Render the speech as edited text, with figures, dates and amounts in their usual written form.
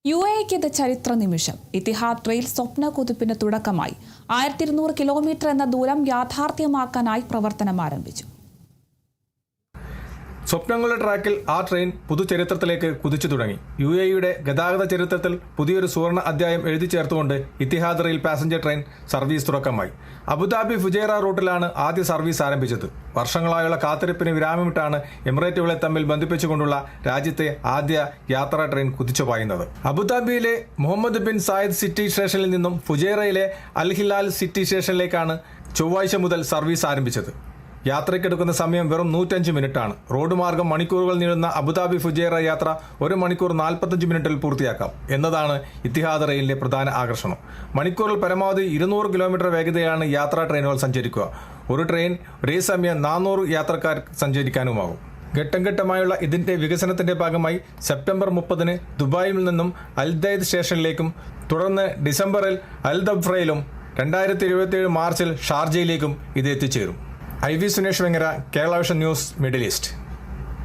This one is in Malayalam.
UAEക്ക് ഇത് ചരിത്ര നിമിഷം. ഇത്തിഹാദ് റെയിൽ സ്വപ്ന കുതിപ്പിന് തുടക്കമായി. 1200 കിലോമീറ്റർ എന്ന ദൂരം യാഥാർത്ഥ്യമാക്കാനായി പ്രവർത്തനം ആരംഭിച്ചു. സ്വപ്നങ്ങളുടെ ട്രാക്കിൽ ആ ട്രെയിൻ പുതുചരിത്രത്തിലേക്ക് കുതിച്ചു തുടങ്ങി. UAEയുടെ ഗതാഗത ചരിത്രത്തിൽ പുതിയൊരു സുവർണ അധ്യായം എഴുതി ചേർത്തുകൊണ്ട് Etihad rail passenger train service തുടക്കമായി. അബുദാബി ഫുജൈറ റൂട്ടിലാണ് ആദ്യ സർവീസ് ആരംഭിച്ചത്. വർഷങ്ങളായുള്ള കാത്തിരിപ്പിന് വിരാമമിട്ടാണ് എമിറേറ്റുകളെ തമ്മിൽ ബന്ധിപ്പിച്ചുകൊണ്ടുള്ള രാജ്യത്തെ ആദ്യ യാത്രാ ട്രെയിൻ കുതിച്ചു പായുന്നത്. അബുദാബിയിലെ മുഹമ്മദ് ബിൻ സായിദ് സിറ്റി സ്റ്റേഷനിൽ നിന്നും ഫുജൈറയിലെ അൽ ഹിലാൽ സിറ്റി സ്റ്റേഷനിലേക്കാണ് ചൊവ്വാഴ്ച മുതൽ സർവീസ് ആരംഭിച്ചത്. യാത്രയ്ക്കെടുക്കുന്ന സമയം വെറും 105 മിനിറ്റാണ്. റോഡ് മാർഗം മണിക്കൂറുകൾ നീളുന്ന അബുദാബി ഫുജൈറ യാത്ര 1 മണിക്കൂർ 45 മിനിറ്റിൽ പൂർത്തിയാക്കാം എന്നതാണ് ഇത്തിഹാദ് റെയിലിന്റെ പ്രധാന ആകർഷണം. മണിക്കൂറിൽ പരമാവധി 200 കിലോമീറ്റർ വേഗതയാണ് യാത്രാ ട്രെയിനുകൾ സഞ്ചരിക്കുക. ഒരു ട്രെയിൻ ഒരേ സമയം 400 യാത്രക്കാർ സഞ്ചരിക്കാനുമാകും. ഘട്ടം ഘട്ടമായുള്ള ഇതിന്റെ വികസനത്തിന്റെ ഭാഗമായി സെപ്റ്റംബർ 30-ന് ദുബായിൽ നിന്നും അൽ ദൈദ് സ്റ്റേഷനിലേക്കും തുടർന്ന് ഡിസംബറിൽ അൽ ദബ്രയിലും 2027 മാർച്ചിൽ ഷാർജയിലേക്കും ഇത് എത്തിച്ചേരും. IV Sunesh Vengara, Kerala vision news, middle east.